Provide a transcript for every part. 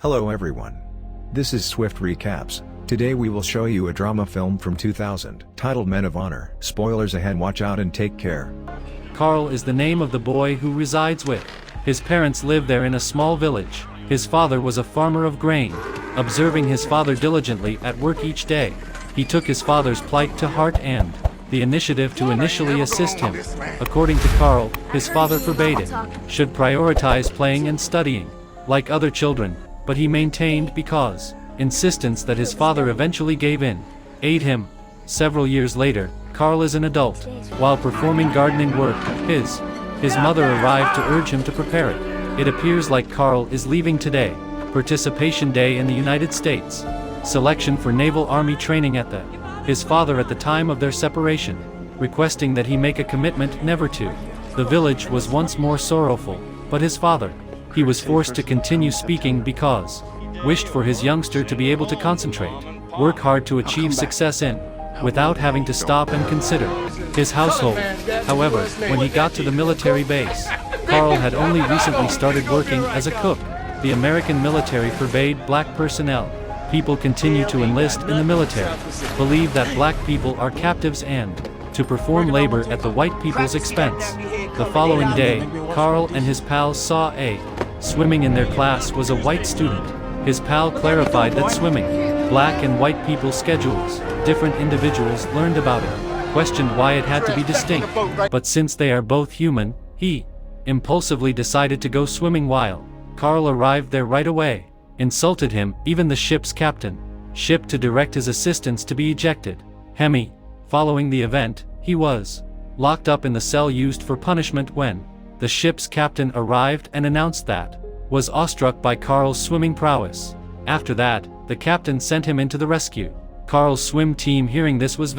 Hello everyone. This is Swift Recaps. Today we will show you a drama film from 2000, titled Men of Honor. Spoilers ahead, watch out and take care. Carl is the name of the boy who resides with. His parents live there in a small village. His father was a farmer of grain. Observing his father diligently at work each day, he took his father's plight to heart and the initiative to initially assist him. According to Carl, his father forbade it, should prioritize playing and studying, like other children, but he maintained because insistence that his father eventually gave in. Aid him. Several years later, Carl is an adult. While performing gardening work, his mother arrived to urge him to prepare it. It appears like Carl is leaving today. Participation Day in the United States. Selection for Naval Army training at his father at the time of their separation, requesting that he make a commitment never to. The village was once more sorrowful, but his father, he was forced to continue speaking because wished for his youngster to be able to concentrate, work hard to achieve success in, without having to stop and consider his household. However, when he got to the military base, Carl had only recently started working as a cook. The American military forbade black personnel. People continue to enlist in the military, believe that black people are captives and to perform labor at the white people's expense. The following day, Carl and his pals saw swimming in their class was a white student. His pal clarified that swimming, black and white people's schedules, different individuals learned about it, questioned why it had to be distinct, but since they are both human, he impulsively decided to go swimming while Carl arrived there right away, insulted him, even the ship's captain, shipped to direct his assistants to be ejected. Hemi. Following the event, he was locked up in the cell used for punishment when the ship's captain arrived and announced that was awestruck by Carl's swimming prowess. After that, the captain sent him into the rescue. Carl's swim team, hearing this, was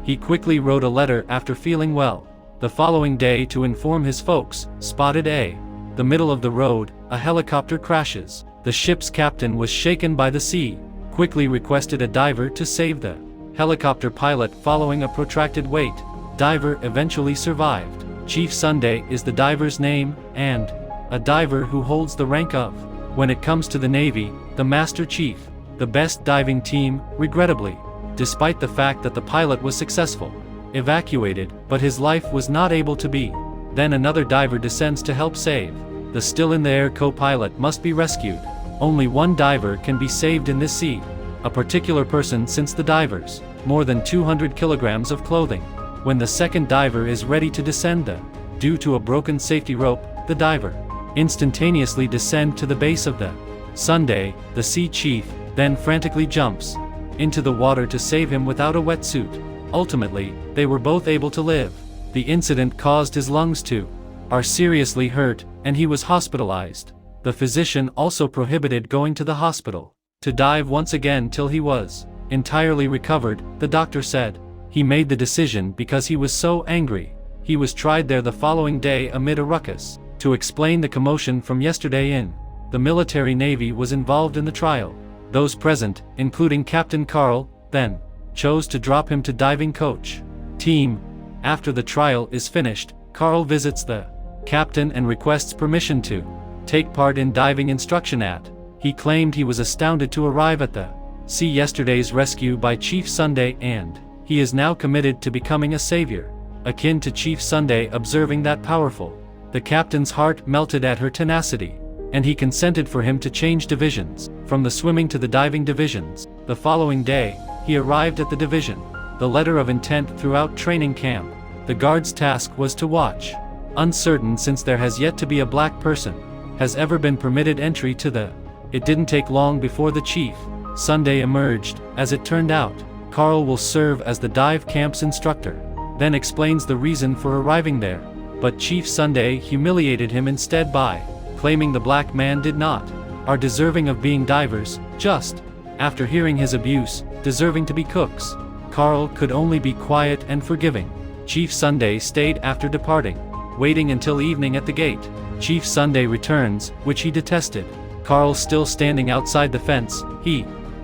he quickly wrote a letter after feeling well. The following day, to inform his folks, spotted the middle of the road, a helicopter crashes. The ship's captain was shaken by the sea, quickly requested a diver to save the helicopter pilot. Following a protracted wait, diver eventually survived. Chief Sunday is the diver's name, and a diver who holds the rank of, when it comes to the Navy, the Master Chief. The best diving team, regrettably, despite the fact that the pilot was successful, evacuated, but his life was not able to be. Then another diver descends to help save. The still in the air co-pilot must be rescued. Only one diver can be saved in this sea, a particular person, since the divers, more than 200 kilograms of clothing. When the second diver is ready to descend due to a broken safety rope, the diver instantaneously descend to the base of the Sunday. The sea chief then frantically jumps into the water to save him without a wetsuit. Ultimately, they were both able to live. The incident caused his lungs to are seriously hurt, and he was hospitalized. The physician also prohibited going to the hospital to dive once again till he was entirely recovered. The doctor said he made the decision because he was so angry. He was tried there the following day amid a ruckus. To explain the commotion from yesterday in the military, Navy was involved in the trial. Those present, including Captain Carl, then chose to drop him to diving coach team. After the trial is finished, Carl visits the captain and requests permission to take part in diving instruction he claimed he was astounded to arrive at the sea yesterday's rescue by Chief Sunday, and he is now committed to becoming a savior, akin to Chief Sunday. Observing that powerful, the captain's heart melted at her tenacity, and he consented for him to change divisions, from the swimming to the diving divisions. The following day, he arrived at the division. The letter of intent throughout training camp. The guard's task was to watch. Uncertain, since there has yet to be a black person has ever been permitted entry to the. It didn't take long before the Chief Sunday emerged. As it turned out, Carl will serve as the dive camp's instructor, then explains the reason for arriving there. But Chief Sunday humiliated him instead by claiming the black man did not are deserving of being divers, just after hearing his abuse, deserving to be cooks. Carl could only be quiet and forgiving. Chief Sunday stayed after departing, waiting until evening at the gate. Chief Sunday returns, which he detested. Carl still standing outside the fence,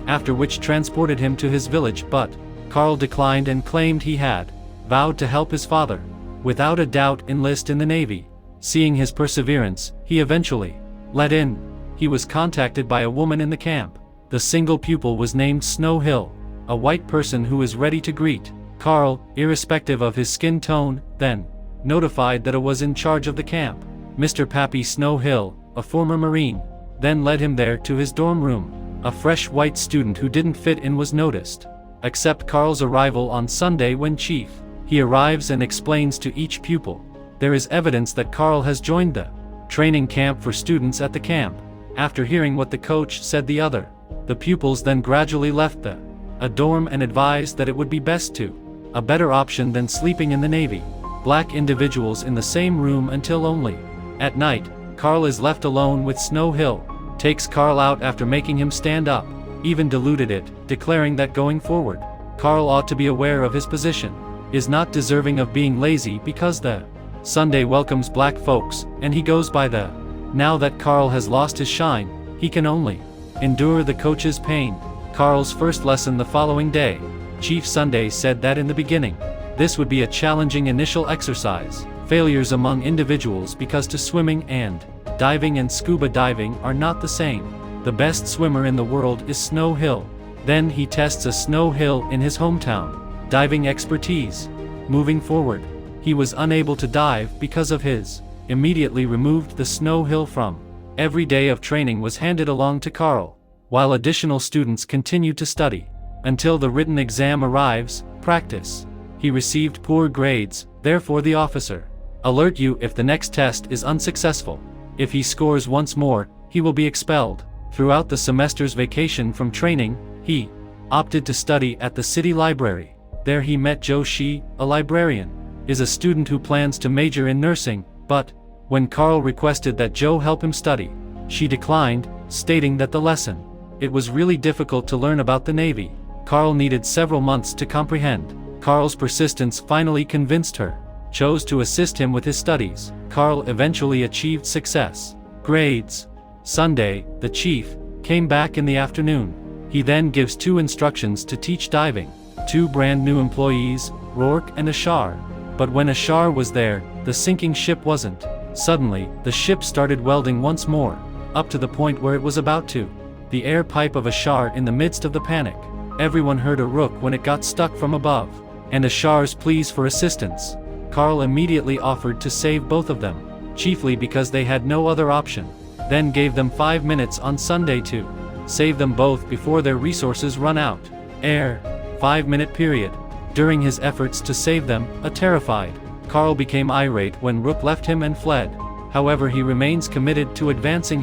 after which transported him to his village, but Carl declined and claimed he had vowed to help his father, without a doubt enlist in the Navy. Seeing his perseverance, he eventually let in he was contacted by a woman in the camp. The single pupil was named Snow Hill, a white person who is ready to greet Carl, irrespective of his skin tone. Then, notified that it was in charge of the camp, Mr. Pappy Snow Hill, a former Marine, then led him there to his dorm room. A fresh white student who didn't fit in was noticed. Accept Carl's arrival on Sunday when Chief. He arrives and explains to each pupil. There is evidence that Carl has joined the training camp for students at the camp. After hearing what the coach said the pupils then gradually left a dorm and advised that it would be best to a better option than sleeping in the Navy. Black individuals in the same room until only at night. Carl is left alone with Snow Hill, takes Carl out after making him stand up, even diluted it, declaring that going forward, Carl ought to be aware of his position, is not deserving of being lazy because the Sunday welcomes black folks, and he goes by the. Now that Carl has lost his shine, he can only endure the coach's pain. Carl's first lesson the following day. Chief Sunday said that in the beginning, this would be a challenging initial exercise. Failures among individuals because to swimming and diving and scuba diving are not the same. The best swimmer in the world is Snow Hill. Then he tests a Snow Hill in his hometown. Diving expertise. Moving forward, he was unable to dive because of his. Immediately removed the Snow Hill from. Every day of training was handed along to Carl, while additional students continued to study. Until the written exam arrives, practice. He received poor grades, therefore the officer alert you if the next test is unsuccessful. If he scores once more, he will be expelled. Throughout the semester's vacation from training, he opted to study at the city library. There he met Jo Shi, a librarian, is a student who plans to major in nursing, but when Carl requested that Jo help him study, she declined, stating that the lesson, it was really difficult to learn about the Navy. Carl needed several months to comprehend. Carl's persistence finally convinced her, chose to assist him with his studies. Carl eventually achieved success. Grades. Sunday, the chief came back in the afternoon. He then gives 2 instructions to teach diving. 2 brand new employees, Rourke and Ashar. But when Ashar was there, the sinking ship wasn't. Suddenly, the ship started welding once more, up to the point where it was about to. The air pipe of Ashar in the midst of the panic. Everyone heard a rook when it got stuck from above, and Ashar's pleas for assistance. Carl immediately offered to save both of them, chiefly because they had no other option. Then gave them 5 minutes on Sunday to save them both before their resources run out. 5-minute period. During his efforts to save them, terrified, Carl became irate when Rook left him and fled. However, he remains committed to advancing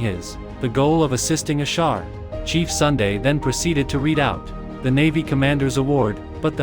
the goal of assisting Ashar. Chief Sunday then proceeded to read out the Navy Commander's Award, but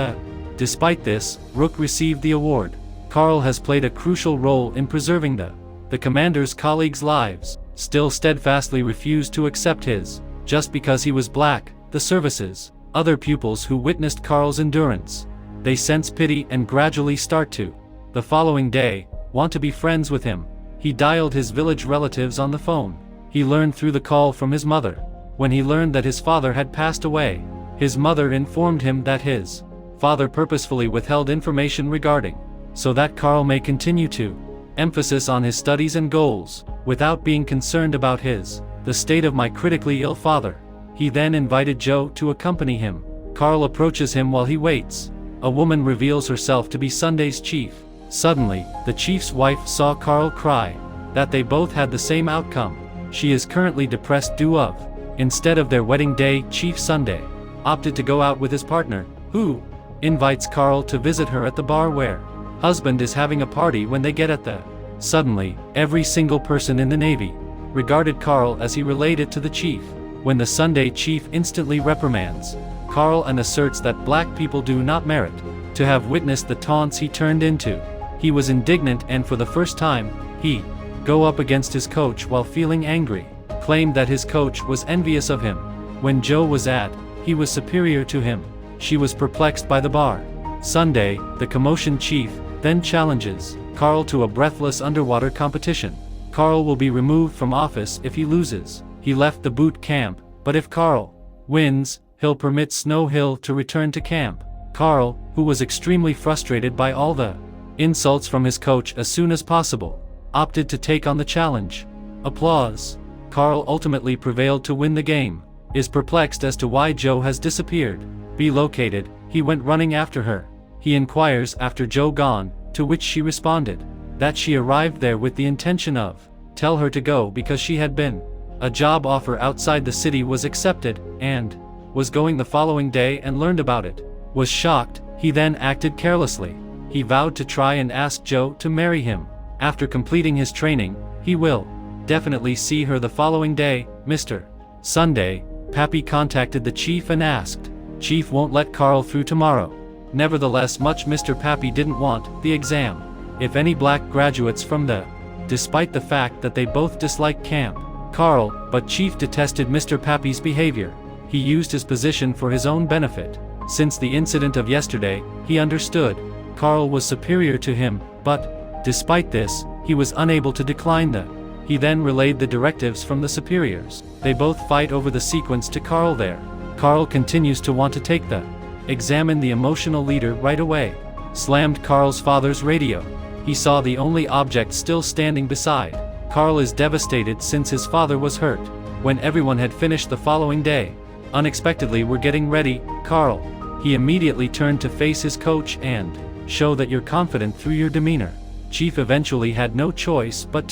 despite this, Rook received the award. Carl has played a crucial role in preserving the commander's colleagues' lives, still steadfastly refused to accept his, just because he was black, the services. Other pupils who witnessed Carl's endurance, they sense pity and gradually start to, the following day, want to be friends with him. He dialed his village relatives on the phone. He learned through the call from his mother. When he learned that his father had passed away, his mother informed him that his father purposefully withheld information regarding, so that Carl may continue to emphasis on his studies and goals, without being concerned about the state of my critically ill father. He then invited Jo to accompany him. Carl approaches him while he waits. A woman reveals herself to be Sunday's chief. Suddenly, the chief's wife saw Carl cry, that they both had the same outcome. She is currently depressed due of. Instead of their wedding day, Chief Sunday opted to go out with his partner, who invites Carl to visit her at the bar where husband is having a party when they get at the. Suddenly, every single person in the Navy regarded Carl as he related to the chief. When the Sunday chief instantly reprimands Carl and asserts that black people do not merit to have witnessed the taunts he turned into. He was indignant and for the first time, he go up against his coach while feeling angry, claimed that his coach was envious of him. When Jo was at, he was superior to him. She was perplexed by the bar. Sunday, the commotion chief, then challenges Carl to a breathless underwater competition. Carl will be removed from office if he loses. He left the boot camp, but if Carl wins, he'll permit Snow Hill to return to camp. Carl, who was extremely frustrated by all the insults from his coach as soon as possible, opted to take on the challenge. Applause. Carl ultimately prevailed to win the game. Is perplexed as to why Joe has disappeared. Be located, he went running after her. He inquires after Joe gone, to which she responded that she arrived there with the intention of tell her to go because she had been a job offer outside the city was accepted, and was going the following day and learned about it. Was shocked, he then acted carelessly. He vowed to try and ask Joe to marry him. After completing his training, he will definitely see her the following day. Mr. Sunday, Pappy contacted the chief and asked, "Chief won't let Carl through tomorrow." Nevertheless, much Mr. Pappy didn't want the exam. If any black graduates from the, despite the fact that they both disliked Camp Carl, but Chief detested Mr. Pappy's behavior. He used his position for his own benefit. Since the incident of yesterday, he understood Carl was superior to him, but despite this, he was unable to decline the. He then relayed the directives from the superiors. They both fight over the sequence to Carl there. Carl continues to want to take the examine. The emotional leader right away slammed Carl's father's radio. He saw the only object still standing beside. Carl is devastated since his father was hurt. When everyone had finished the following day, unexpectedly we're getting ready, Carl. He immediately turned to face his coach and show that you're confident through your demeanor. Chief eventually had no choice but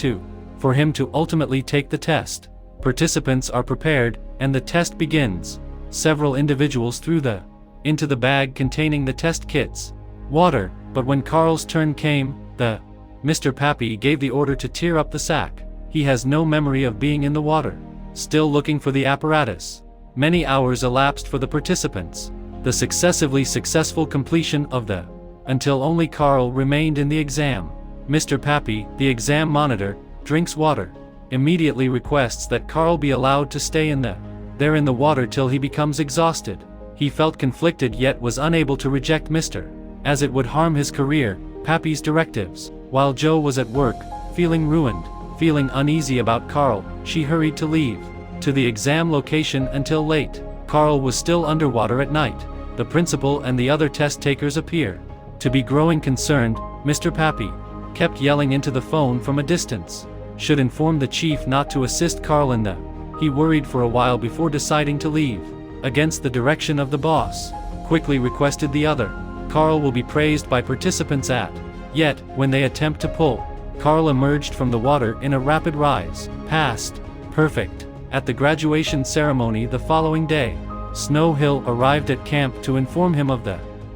for him to ultimately take the test. Participants are prepared, and the test begins. Several individuals threw into the bag containing the test kits water, but when Carl's turn came, Mr. Pappy gave the order to tear up the sack. He has no memory of being in the water. Still looking for the apparatus. Many hours elapsed for the participants. The successively successful completion of until only Carl remained in the exam. Mr. Pappy, the exam monitor, drinks water. Immediately requests that Carl be allowed to stay in the water till he becomes exhausted. He felt conflicted yet was unable to reject as it would harm his career, Pappy's directives. While Joe was at work, feeling ruined, feeling uneasy about Carl, she hurried to leave to the exam location until late. Carl was still underwater at night. The principal and the other test takers appear to be growing concerned. Mr. Pappy kept yelling into the phone from a distance. Should inform the chief not to assist Carl in He worried for a while before deciding to leave. Against the direction of the boss, quickly requested the other. Carl will be praised by participants yet, when they attempt to pull, Carl emerged from the water in a rapid rise, past perfect. At the graduation ceremony the following day, Snow Hill arrived at camp to inform him of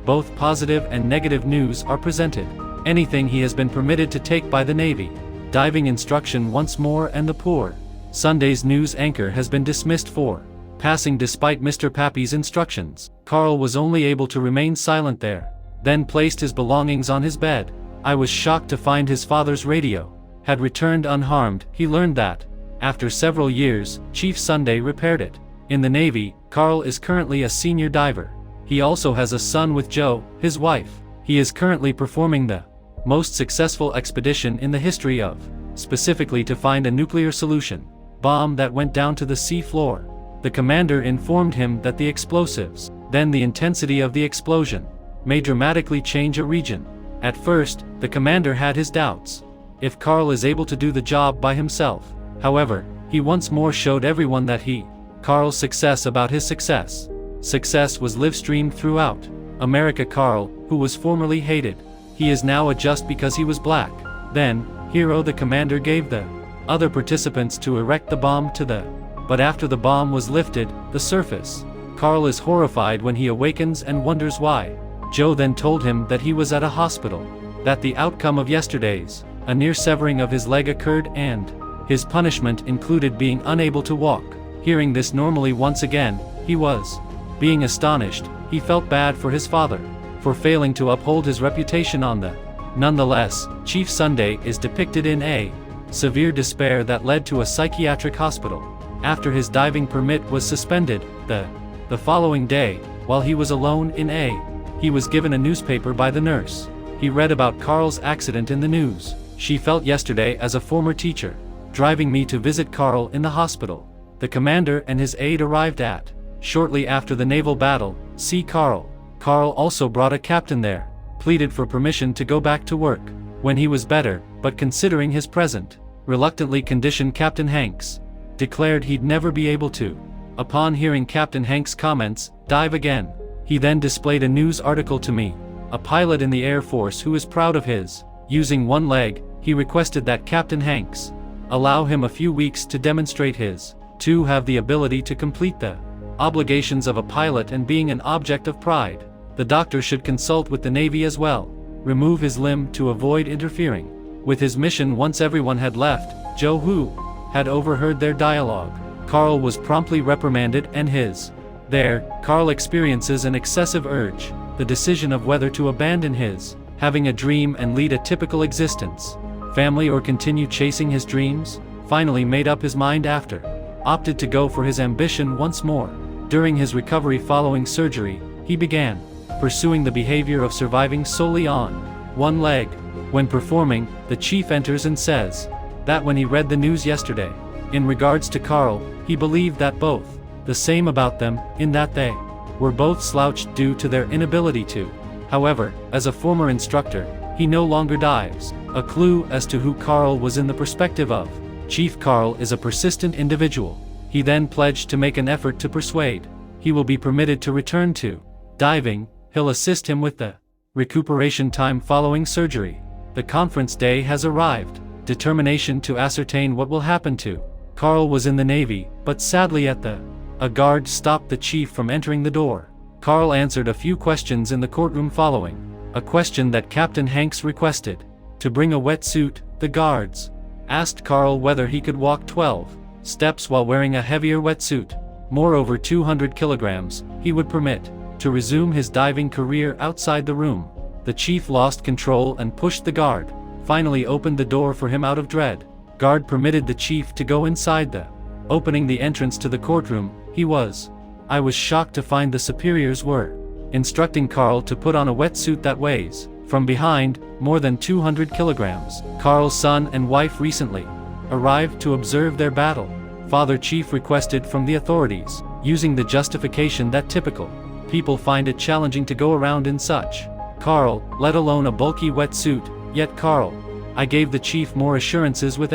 both positive and negative news are presented. Anything he has been permitted to take by the Navy. Diving instruction once more, and the poor Sunday's news anchor has been dismissed for passing despite Mr. Pappy's instructions. Carl was only able to remain silent there, then placed his belongings on his bed. I was shocked to find his father's radio had returned unharmed. He learned that, after several years, Chief Sunday repaired it. In the Navy, Carl is currently a senior diver. He also has a son with Joe, his wife. He is currently performing the most successful expedition in the history of, specifically to find a nuclear solution bomb that went down to the sea floor. The commander informed him that the explosives, then the intensity of the explosion, may dramatically change a region. At first, the commander had his doubts if Carl is able to do the job by himself. However, he once more showed everyone that Carl's success about his success. Success was live-streamed throughout America. Carl, who was formerly hated, he is now a just because he was black. Then, hero the commander gave the other participants to erect the bomb to but after the bomb was lifted, the surface, Carl is horrified when he awakens and wonders why. Joe then told him that he was at a hospital, that the outcome of yesterday's, a near severing of his leg occurred, and his punishment included being unable to walk. Hearing this normally once again, he was being astonished. He felt bad for his father for failing to uphold his reputation on Nonetheless, Chief Sunday is depicted in a severe despair that led to a psychiatric hospital. After his diving permit was suspended, the following day, while he was alone in he was given a newspaper by the nurse. He read about Carl's accident in the news. She felt yesterday as a former teacher, driving me to visit Carl in the hospital. The commander and his aide arrived shortly after the naval battle, see Carl. Carl also brought a captain there, pleaded for permission to go back to work when he was better, but considering his present, reluctantly condition, Captain Hanks declared he'd never be able to. Upon hearing Captain Hank's comments, dive again. He then displayed a news article to me. A pilot in the Air Force who is proud of his using one leg, he requested that Captain Hanks allow him a few weeks to demonstrate his to have the ability to complete the obligations of a pilot and being an object of pride. The doctor should consult with the Navy as well. Remove his limb to avoid interfering with his mission. Once everyone had left, Joe, who had overheard their dialogue, Carl was promptly reprimanded and Carl experiences an excessive urge, the decision of whether to abandon his having a dream and lead a typical existence, family, or continue chasing his dreams. Finally made up his mind after opted to go for his ambition once more. During his recovery following surgery, he began pursuing the behavior of surviving solely on one leg. When performing, the chief enters and says that when he read the news yesterday, in regards to Carl, he believed that both the same about them, in that they were both slouched due to their inability to. However, as a former instructor, he no longer dives. A clue as to who Carl was in the perspective of Chief Carl is a persistent individual. He then pledged to make an effort to persuade he will be permitted to return to diving. He'll assist him with the recuperation time following surgery. The conference day has arrived. Determination to ascertain what will happen to Carl was in the Navy, but sadly a guard stopped the chief from entering the door. Carl answered a few questions in the courtroom following a question that Captain Hanks requested to bring a wetsuit. The guards asked Carl whether he could walk 12 steps while wearing a heavier wetsuit, moreover 200 kilograms, he would permit to resume his diving career outside the room. The chief lost control and pushed the guard, finally opened the door for him out of dread. Guard permitted the chief to go inside opening the entrance to the courtroom. I was shocked to find the superiors were instructing Carl to put on a wetsuit that weighs, from behind, more than 200 kilograms. Carl's son and wife recently arrived to observe their battle. Father Chief requested from the authorities, using the justification that typical people find it challenging to go around in such Carl, let alone a bulky wetsuit. Yet Carl, I gave the chief more assurances with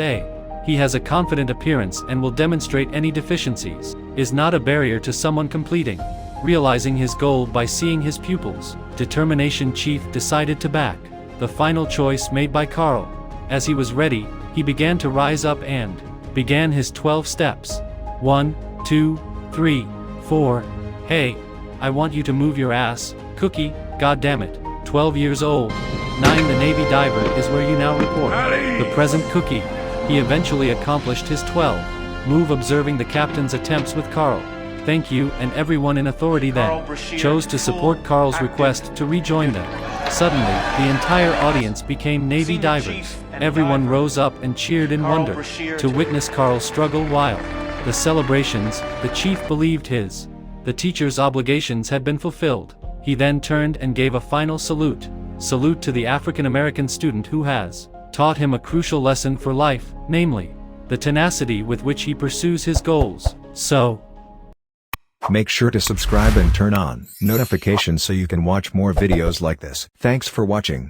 he has a confident appearance and will demonstrate any deficiencies, is not a barrier to someone completing, realizing his goal by seeing his pupils. Determination. Chief decided to back the final choice made by Carl. As he was ready, he began to rise up and began his 12 steps. 1, 2, 3, 4. Hey, I want you to move your ass, Cookie, goddammit. 12 years old. 9. The Navy diver is where you now report. The present Cookie. He eventually accomplished his 12 move, observing the captain's attempts with Carl. Thank you, and everyone in authority then chose to support Carl's request to rejoin them. Suddenly, the entire audience became Navy divers. Everyone rose up and cheered in wonder to witness Carl struggle while the celebrations. The chief believed the teacher's obligations had been fulfilled. He then turned and gave a final salute to the African American student who has taught him a crucial lesson for life, namely, the tenacity with which he pursues his goals. So, make sure to subscribe and turn on notifications so you can watch more videos like this. Thanks for watching.